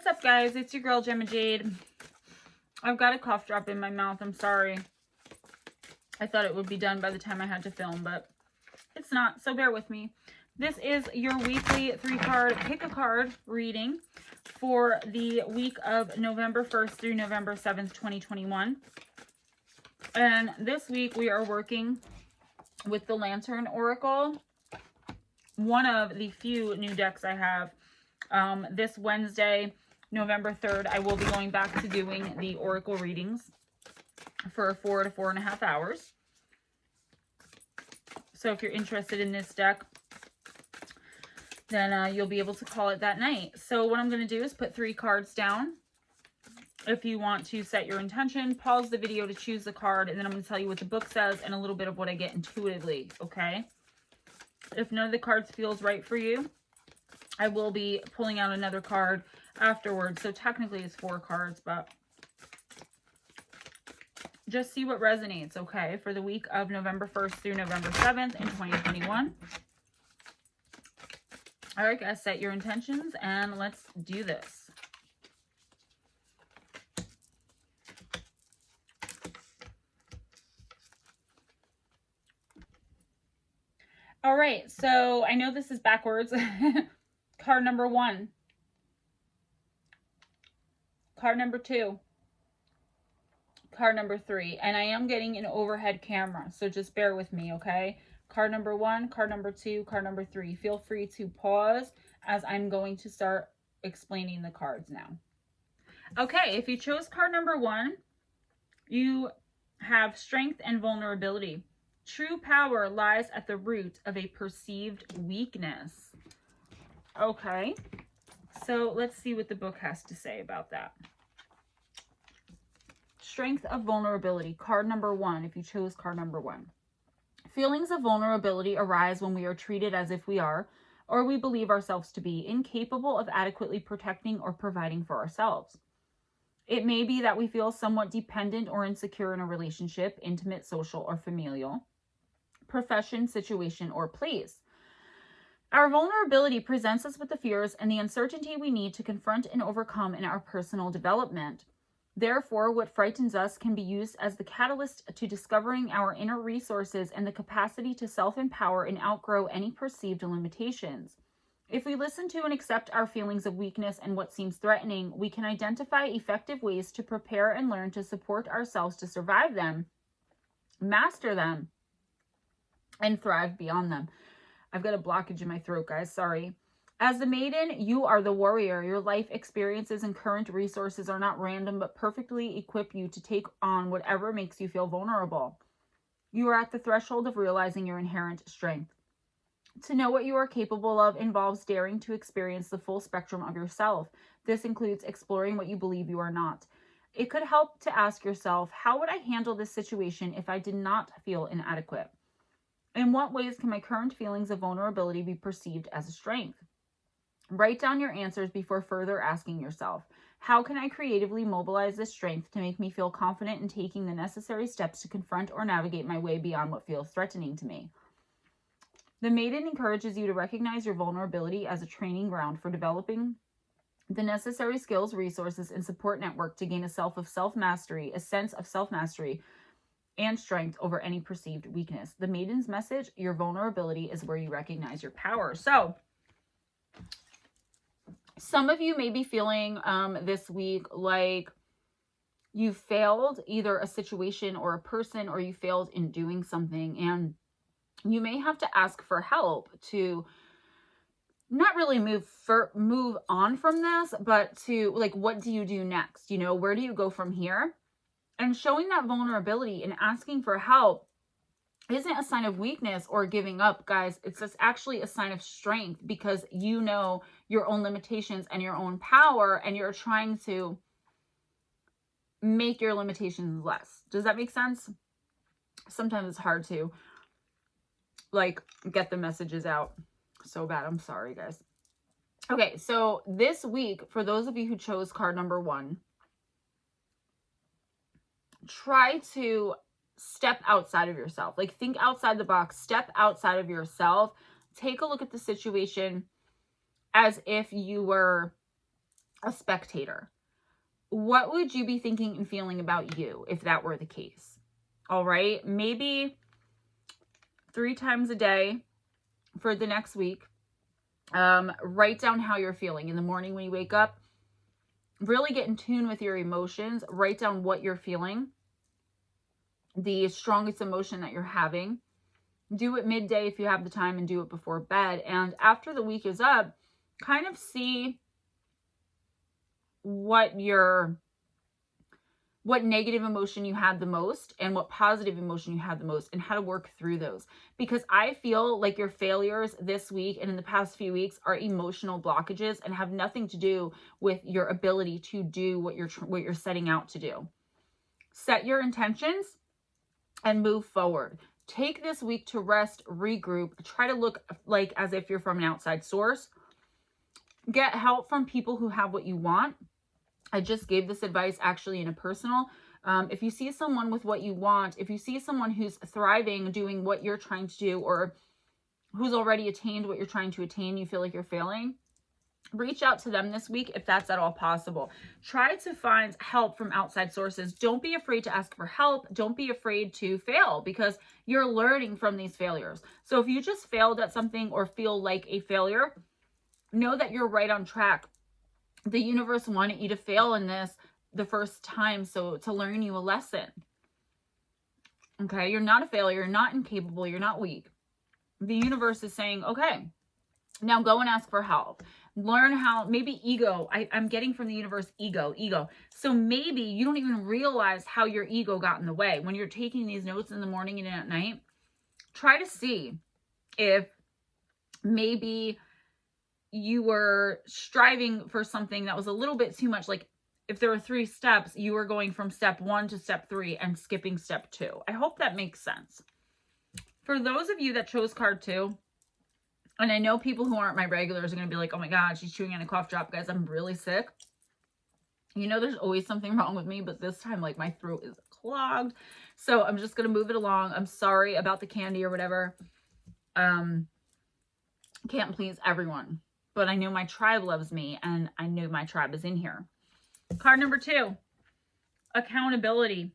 What's up, guys? It's your girl, Gemma Jade. I've got a cough drop in my mouth. I'm sorry. I thought it would be done by the time I had to film, but it's not, so bear with me. This is your weekly 3-card pick a card reading for the week of November 1st through November 7th, 2021. And this week we are working with the Lantern Oracle, one of the few new decks I have. This Wednesday, November 3rd, I will be going back to doing the Oracle readings for 4 to 4.5 hours. So if you're interested in this deck, then you'll be able to call it that night. So what I'm going to do is put 3 cards down. If you want to set your intention, pause the video to choose the card, and then I'm going to tell you what the book says and a little bit of what I get intuitively, okay? If none of the cards feels right for you, I will be pulling out another card afterwards. So technically it's 4 cards, but just see what resonates, okay? For the week of November 1st through November 7th in 2021. All right, guys, set your intentions and let's do this. All right, so I know this is backwards. Card number 1. Card number 2. Card number 3. And I am getting an overhead camera, so just bear with me, okay? Card number 1, card number 2, card number 3. Feel free to pause as I'm going to start explaining the cards now. Okay, if you chose card number 1, you have strength and vulnerability. True power lies at the root of a perceived weakness. Okay, so let's see what the book has to say about that. Strength of vulnerability, card number 1, if you chose card number 1. Feelings of vulnerability arise when we are treated as if we are, or we believe ourselves to be, incapable of adequately protecting or providing for ourselves. It may be that we feel somewhat dependent or insecure in a relationship, intimate, social, or familial, profession, situation, or place. Our vulnerability presents us with the fears and the uncertainty we need to confront and overcome in our personal development. Therefore, what frightens us can be used as the catalyst to discovering our inner resources and the capacity to self-empower and outgrow any perceived limitations. If we listen to and accept our feelings of weakness and what seems threatening, we can identify effective ways to prepare and learn to support ourselves to survive them, master them, and thrive beyond them. I've got a blockage in my throat, guys. Sorry. As the maiden, you are the warrior. Your life experiences and current resources are not random, but perfectly equip you to take on whatever makes you feel vulnerable. You are at the threshold of realizing your inherent strength. To know what you are capable of involves daring to experience the full spectrum of yourself. This includes exploring what you believe you are not. It could help to ask yourself, how would I handle this situation if I did not feel inadequate? In what ways can my current feelings of vulnerability be perceived as a strength? Write down your answers before further asking yourself, how can I creatively mobilize this strength to make me feel confident in taking the necessary steps to confront or navigate my way beyond what feels threatening to me? The Maiden encourages you to recognize your vulnerability as a training ground for developing the necessary skills, resources, and support network to gain a sense of self-mastery, and strength over any perceived weakness. The Maiden's message, your vulnerability is where you recognize your power. So, some of you may be feeling this week like you failed either a situation or a person, or you failed in doing something, and you may have to ask for help to not really move on from this, but to, like, what do you do next? You know, where do you go from here? And showing that vulnerability and asking for help isn't a sign of weakness or giving up, guys. It's just actually a sign of strength, because you know your own limitations and your own power, and you're trying to make your limitations less. Does that make sense? Sometimes it's hard to, like, get the messages out so bad. I'm sorry, guys. Okay, so this week, for those of you who chose card number 1, try to step outside of yourself. Like, think outside the box, step outside of yourself. Take a look at the situation as if you were a spectator. What would you be thinking and feeling about you if that were the case? All right, maybe 3 times a day for the next week. Write down how you're feeling in the morning when you wake up. Really get in tune with your emotions. Write down what you're feeling, the strongest emotion that you're having. Do it midday if you have the time, and do it before bed. And after the week is up, kind of see what negative emotion you had the most and what positive emotion you had the most, and how to work through those. Because I feel like your failures this week and in the past few weeks are emotional blockages and have nothing to do with your ability to do what you're setting out to do. Set your intentions and move forward. Take this week to rest, regroup, try to look like as if you're from an outside source. Get help from people who have what you want. I just gave this advice actually in a personal. If you see someone with what you want, if you see someone who's thriving, doing what you're trying to do, or who's already attained what you're trying to attain, you feel like you're failing, reach out to them this week if that's at all possible. Try to find help from outside sources. Don't be afraid to ask for help. Don't be afraid to fail, because you're learning from these failures. So if you just failed at something or feel like a failure, know that you're right on track. The universe wanted you to fail in this the first time, so to learn you a lesson. Okay, you're not a failure, you're not incapable, you're not weak. The universe is saying, okay, now go and ask for help. Learn how, maybe ego, I'm getting from the universe ego. So maybe you don't even realize how your ego got in the way. When you're taking these notes in the morning and at night, try to see if maybe you were striving for something that was a little bit too much. Like if there were 3 steps, you were going from step 1 to step 3 and skipping step 2. I hope that makes sense. For those of you that chose card 2, and I know people who aren't my regulars are going to be like, oh my God, she's chewing on a cough drop. Guys, I'm really sick. You know, there's always something wrong with me, but this time, like, my throat is clogged. So I'm just going to move it along. I'm sorry about the candy or whatever. Can't please everyone. But I know my tribe loves me, and I know my tribe is in here. Card number 2, accountability.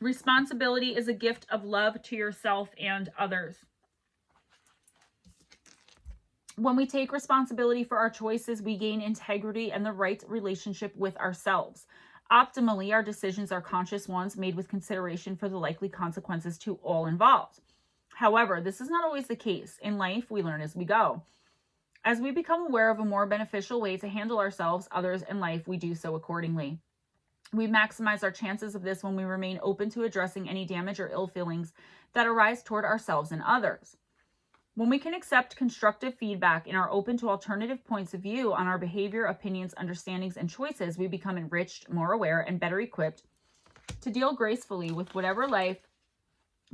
Responsibility is a gift of love to yourself and others. When we take responsibility for our choices, we gain integrity and the right relationship with ourselves. Optimally, our decisions are conscious ones made with consideration for the likely consequences to all involved. However, this is not always the case. In life, we learn as we go. As we become aware of a more beneficial way to handle ourselves, others, and life, we do so accordingly. We maximize our chances of this when we remain open to addressing any damage or ill feelings that arise toward ourselves and others. When we can accept constructive feedback and are open to alternative points of view on our behavior, opinions, understandings, and choices, we become enriched, more aware, and better equipped to deal gracefully with whatever life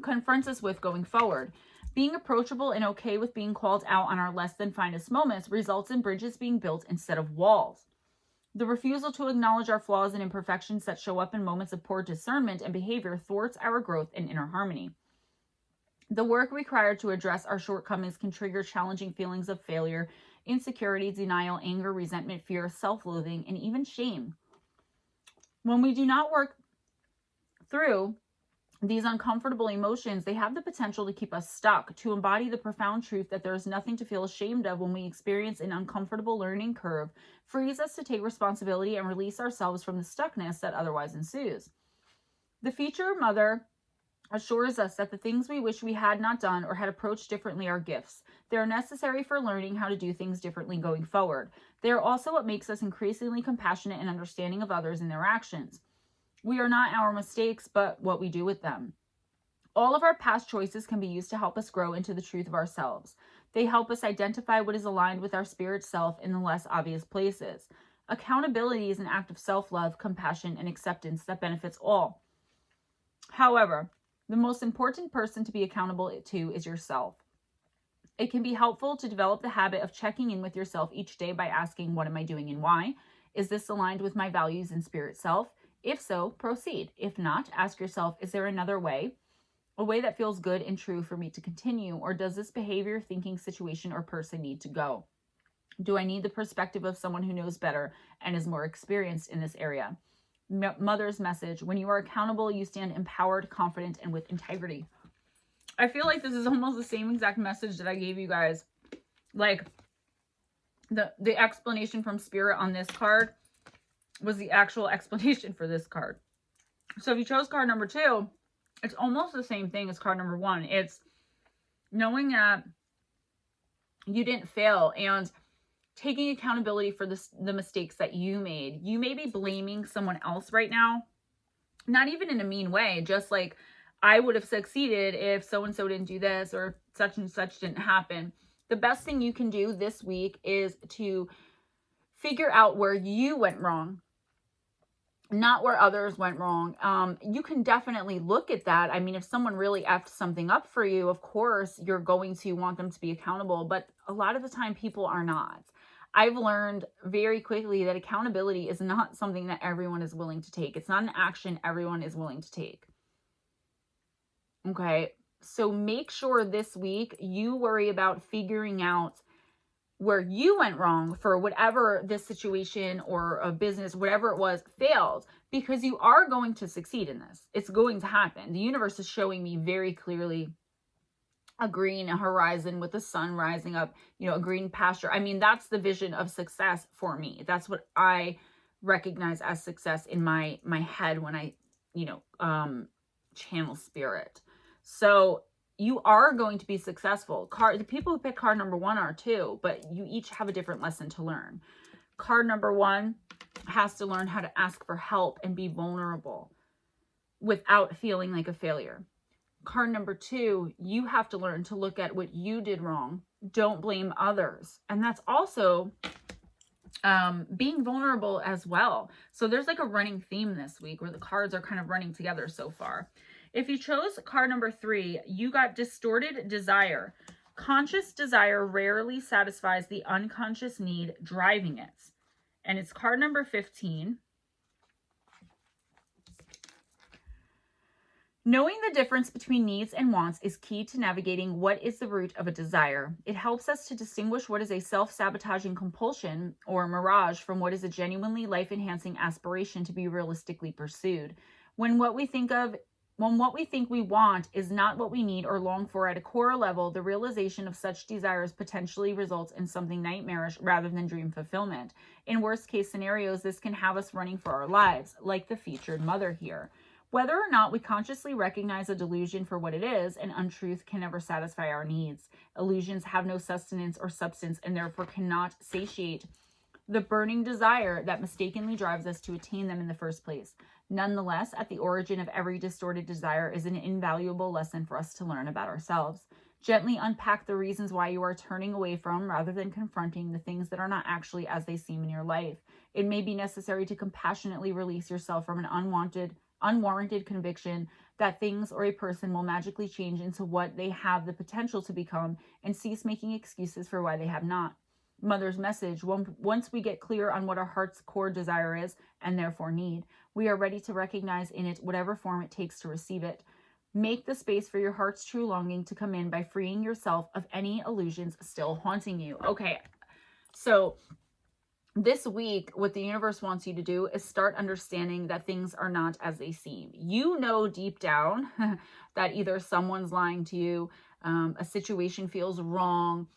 confronts us with going forward. Being approachable and okay with being called out on our less than finest moments results in bridges being built instead of walls. The refusal to acknowledge our flaws and imperfections that show up in moments of poor discernment and behavior thwarts our growth and inner harmony. The work required to address our shortcomings can trigger challenging feelings of failure, insecurity, denial, anger, resentment, fear, self-loathing, and even shame. When we do not work through these uncomfortable emotions, they have the potential to keep us stuck. To embody the profound truth that there is nothing to feel ashamed of when we experience an uncomfortable learning curve frees us to take responsibility and release ourselves from the stuckness that otherwise ensues. The future mother assures us that the things we wish we had not done or had approached differently are gifts. They are necessary for learning how to do things differently going forward. They are also what makes us increasingly compassionate and understanding of others and their actions. We are not our mistakes, but what we do with them. All of our past choices can be used to help us grow into the truth of ourselves. They help us identify what is aligned with our spirit self in the less obvious places. Accountability is an act of self-love, compassion, and acceptance that benefits all. However, the most important person to be accountable to is yourself. It can be helpful to develop the habit of checking in with yourself each day by asking, what am I doing and why? Is this aligned with my values and spirit self? If so, proceed. If not, ask yourself, is there another way? A way that feels good and true for me to continue? Or does this behavior, thinking, situation, or person need to go? Do I need the perspective of someone who knows better and is more experienced in this area? Mother's message: when you are accountable, you stand empowered, confident, and with integrity. I feel like this is almost the same exact message that I gave you guys. Like the explanation from Spirit on this card was the actual explanation for this card. So if you chose card number 2, it's almost the same thing as card number 1. It's knowing that you didn't fail and taking accountability for the mistakes that you made. You may be blaming someone else right now, not even in a mean way, just like, I would have succeeded if so-and-so didn't do this, or such and such didn't happen. The best thing you can do this week is to figure out where you went wrong, not where others went wrong. You can definitely look at that. I mean, if someone really effed something up for you, of course, you're going to want them to be accountable, but a lot of the time people are not. I've learned very quickly that accountability is not something that everyone is willing to take. It's not an action everyone is willing to take. Okay, so make sure this week you worry about figuring out where you went wrong for whatever this situation or a business, whatever it was, failed, because you are going to succeed in this. It's going to happen. The universe is showing me very clearly a green horizon with the sun rising up, a green pasture. I mean, that's the vision of success for me. That's what I recognize as success in my head when I, channel Spirit. So you are going to be successful. The people who pick card number 1 are too, but you each have a different lesson to learn. Card number 1 has to learn how to ask for help and be vulnerable without feeling like a failure. Card number 2, you have to learn to look at what you did wrong. Don't blame others. And that's also being vulnerable as well. So there's like a running theme this week where the cards are kind of running together so far. If you chose card number 3, you got distorted desire. Conscious desire rarely satisfies the unconscious need driving it. And it's card number 15. Knowing the difference between needs and wants is key to navigating what is the root of a desire. It helps us to distinguish what is a self-sabotaging compulsion or mirage from what is a genuinely life-enhancing aspiration to be realistically pursued. When what we think we want is not what we need or long for at a core level, the realization of such desires potentially results in something nightmarish rather than dream fulfillment. In worst case scenarios, this can have us running for our lives, like the featured mother here. Whether or not we consciously recognize a delusion for what it is, an untruth can never satisfy our needs. Illusions have no sustenance or substance and therefore cannot satiate the burning desire that mistakenly drives us to attain them in the first place. Nonetheless, at the origin of every distorted desire is an invaluable lesson for us to learn about ourselves. Gently unpack the reasons why you are turning away from, rather than confronting, the things that are not actually as they seem in your life. It may be necessary to compassionately release yourself from an unwarranted conviction that things or a person will magically change into what they have the potential to become, and cease making excuses for why they have not. Mother's message: once we get clear on what our heart's core desire is, and therefore need, we are ready to recognize in it whatever form it takes to receive it. Make the space for your heart's true longing to come in by freeing yourself of any illusions still haunting you. Okay, so this week, what the universe wants you to do is start understanding that things are not as they seem. You know deep down that either someone's lying to you, a situation feels wrong,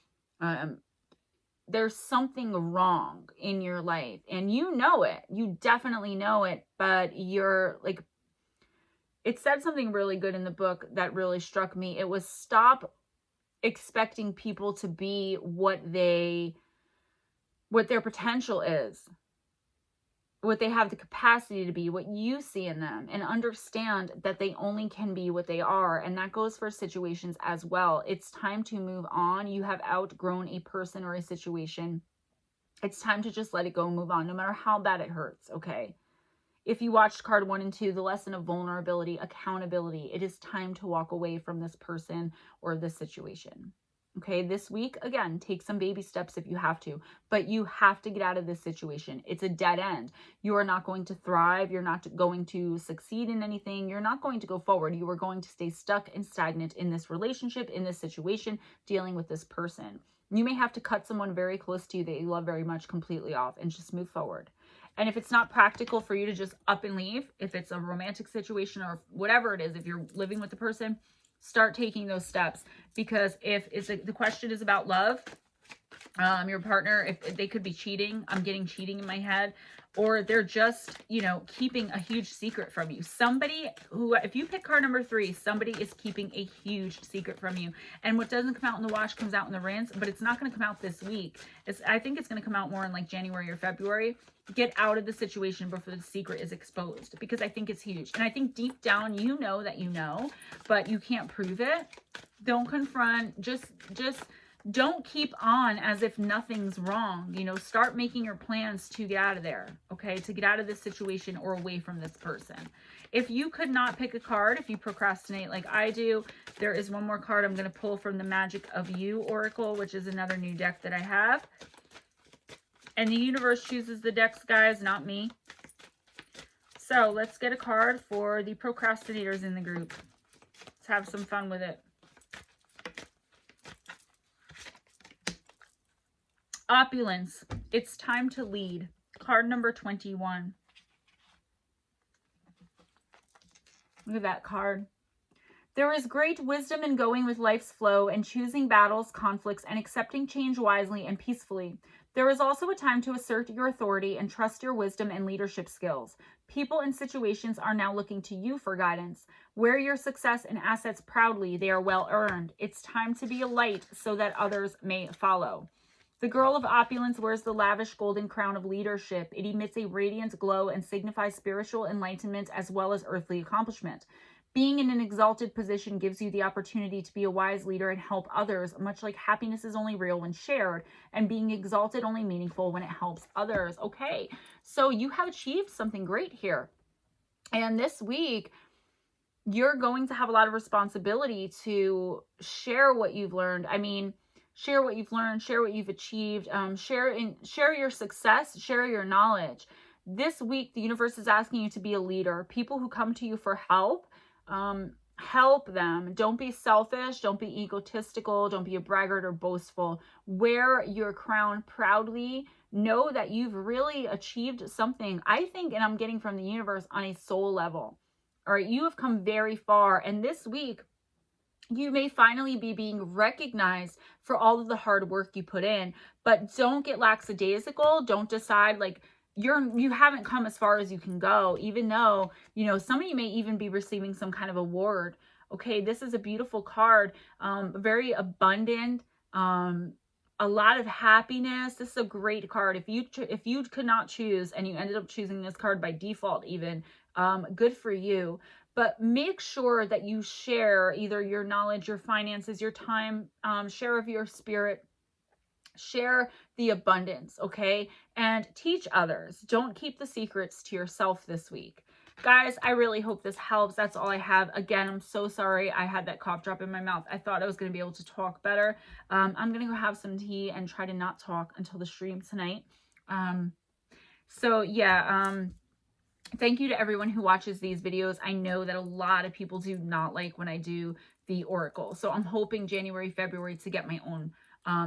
there's something wrong in your life, and you know it. You definitely know it, but you're like, it said something really good in the book that really struck me. It was, stop expecting people to be what their potential is, what they have the capacity to be, what you see in them, and understand that they only can be what they are. And that goes for situations as well. It's time to move on. You have outgrown a person or a situation. It's time to just let it go and move on, no matter how bad it hurts. Okay. If you watched card 1 and 2, the lesson of vulnerability, accountability, it is time to walk away from this person or this situation. Okay, this week, again, take some baby steps if you have to, but you have to get out of this situation. It's a dead end. You are not going to thrive. You're not going to succeed in anything. You're not going to go forward. You are going to stay stuck and stagnant in this relationship, in this situation, dealing with this person. You may have to cut someone very close to you that you love very much completely off and just move forward. And if it's not practical for you to just up and leave, if it's a romantic situation or whatever it is, if you're living with the person, start taking those steps. Because if the question is about love, your partner, if they could be cheating, I'm getting cheating in my head, or they're just, you know, keeping a huge secret from you. Somebody who, if you pick card number 3, somebody is keeping a huge secret from you. And what doesn't come out in the wash comes out in the rinse, but it's not going to come out this week. I think it's going to come out more in like January or February. Get out of the situation before the secret is exposed, because I think it's huge. And I think deep down, you know that you know, but you can't prove it. Don't confront, just don't keep on as if nothing's wrong. You know, start making your plans to get out of there, okay? To get out of this situation or away from this person. If you could not pick a card, if you procrastinate like I do, there is one more card I'm going to pull from the Magic of You Oracle, which is another new deck that I have. And the universe chooses the decks, guys, not me. So let's get a card for the procrastinators in the group. Let's have some fun with it. Opulence. It's time to lead. Card number 21. Look at that card. There is great wisdom in going with life's flow and choosing battles, conflicts, and accepting change wisely and peacefully. There is also a time to assert your authority and trust your wisdom and leadership skills. People and situations are now looking to you for guidance. Wear your success and assets proudly. They are well earned. It's time to be a light so that others may follow. The girl of opulence wears the lavish golden crown of leadership. It emits a radiant glow and signifies spiritual enlightenment as well as earthly accomplishment. Being in an exalted position gives you the opportunity to be a wise leader and help others, much like happiness is only real when shared, and being exalted only meaningful when it helps others. Okay, so you have achieved something great here. And this week, you're going to have a lot of responsibility to share what you've learned. I mean, share what you've learned, share what you've achieved, share your success, share your knowledge. This week, the universe is asking you to be a leader. People who come to you for help, help them. Don't be selfish. Don't be egotistical. Don't be a braggart or boastful. Wear your crown proudly. Know that you've really achieved something, I think, and I'm getting from the universe on a soul level. All right, you have come very far. And this week, you may finally be being recognized for all of the hard work you put in, but don't get lackadaisical. Don't decide like you haven't come as far as you can go, even though, you know, some of you may even be receiving some kind of award. Okay, this is a beautiful card, very abundant, a lot of happiness. This is a great card. If you could not choose and you ended up choosing this card by default, even good for you. But make sure that you share either your knowledge, your finances, your time, share of your spirit, share the abundance, okay? And teach others. Don't keep the secrets to yourself this week. Guys, I really hope this helps. That's all I have. Again, I'm so sorry I had that cough drop in my mouth. I thought I was going to be able to talk better. I'm going to go have some tea and try to not talk until the stream tonight. So yeah, thank you to everyone who watches these videos. I know that a lot of people do not like when I do the Oracle. So I'm hoping January, February to get my own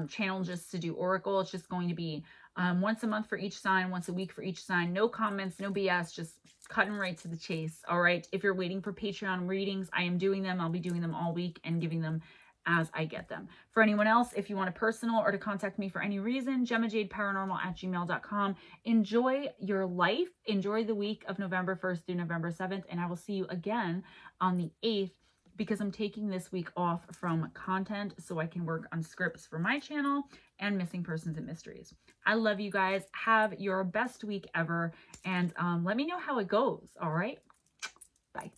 channel just to do Oracle. It's just going to be once a month for each sign, once a week for each sign. No comments, no BS, just cutting right to the chase. All right. If you're waiting for Patreon readings, I am doing them. I'll be doing them all week and giving them as I get them. For anyone else, if you want a personal or to contact me for any reason, GemmaJadeParanormal@gmail.com. Enjoy your life. Enjoy the week of November 1st through November 7th. And I will see you again on the 8th because I'm taking this week off from content so I can work on scripts for my channel and Missing Persons and Mysteries. I love you guys. Have your best week ever. And let me know how it goes. All right. Bye.